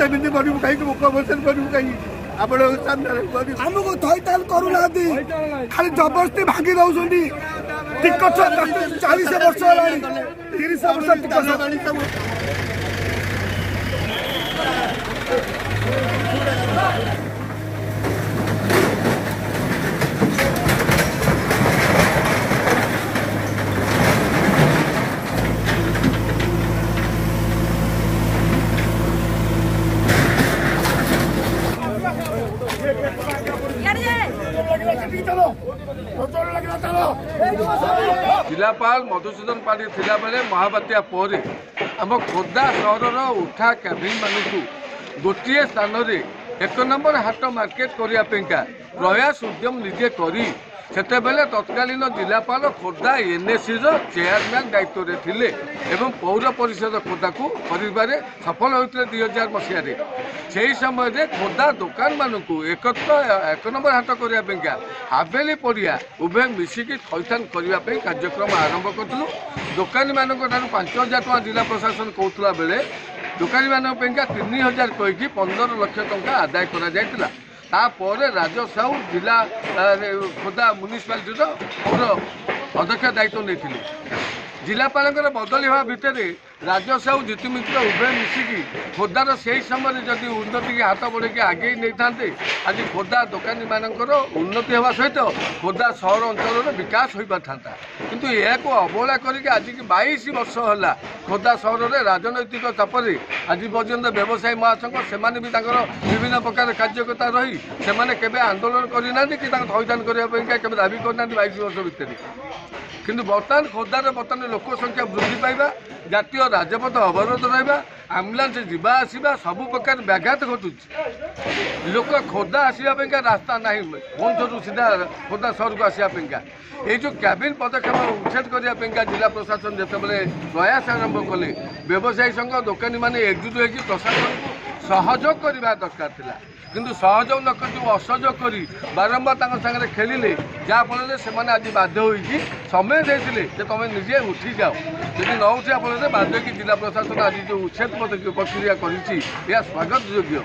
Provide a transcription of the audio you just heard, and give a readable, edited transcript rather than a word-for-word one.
ସେମିତି କରିବୁ କାହିଁକି ମୁଖ ବସରେ କରିବୁ କାହିଁକି ଆପଣଙ୍କ ସାମ୍ନାରେ ଆମକୁ ଥଇଥାନ କରୁନାହାନ୍ତି ଖାଲି ଜବରଦସ୍ତି ଭାଙ୍ଗି ଦଉଛନ୍ତି ଟିକସ 40 ବର୍ଷ ହେଲାଣି 30 ବର୍ଷ ଟିକସ जिलापाल मधुसूदन पाढ़ी थिला बेले महाबात्या पर आम खोर्धा सहर उठा कैबिन मानू गोटे स्थान में 1 नंबर हाट मार्केट करने प्रयास उद्यम निजे करी सेतेबेले तत्कालीन जिलापाल खोर्धा एनएससी चेयरमैन दायित्व में थिले एवं पौर परिषद खोर्धा को कर सफल होते 2000 मसीह से समय खोर्धा दुकान मानू 1 नंबर हाट करने हावेली पड़िया उभय मिसिकी थैथान करने कार्यक्रम आरंभ करूँ दुकानी मान 5000 टका जिला प्रशासन कहला बेले दुकानी मान 3000 कहीकि 15 लाख टका आदाय कर तापर राजू साहू जिला खोर्धा म्युनिसिपालिटी पौर अध्यक्ष दायित्व नहीं जिलापाल बदली हवा भितर राजू साहू जीतु मित्र उभय मिसिकी खोर्धार से समय जदि उन्नति की हाथ बढ़े आगे नहीं था आज खोर्धा दुकानी मानकर उन्नति होगा सहित खोर्धा सहर अंचल विकास हो पाता किंतु यह अवहेला करके आज की 22 वर्ष है खोर्धा सहर में राजनैतिक चापर आज पर्यंत व्यवसायी महासंघ से विभिन्न प्रकार कार्यकर्ता रही से आंदोलन करना कि थैथान करने दाबी करना 22 वर्ष भितर किंतु बर्तमान खोर्धार बर्तमान लोक संख्या वृद्धि पाइबा जातीय राजपथ अवरोध रहा आम्बुलांस जीवा आसवा सबु प्रकार व्याघात घटुच लोक खोर्धा आसवाई रास्ता ना भुवनेश्वर सीधा खोर्धा सहर को आसवाई ये जो कैबिन पदक्षेप उच्छेद करने जिला प्रशासन जिते प्रयास आरंभ कले व्यवसायी संघ दुकानी मैंने एकजुट हो प्रशासन को सहयोग करने दरकार था किंतु सहयोग न कर असहयोग कर बारंबार सागर खेलिले जहाँफल से आज बाध्य हो समय देते तुम निजे उठी जाओ यदि न उठा फल बाध्य कि जिला प्रशासन आज जो उच्छेद प्रक्रिया कर स्वागत योग्य।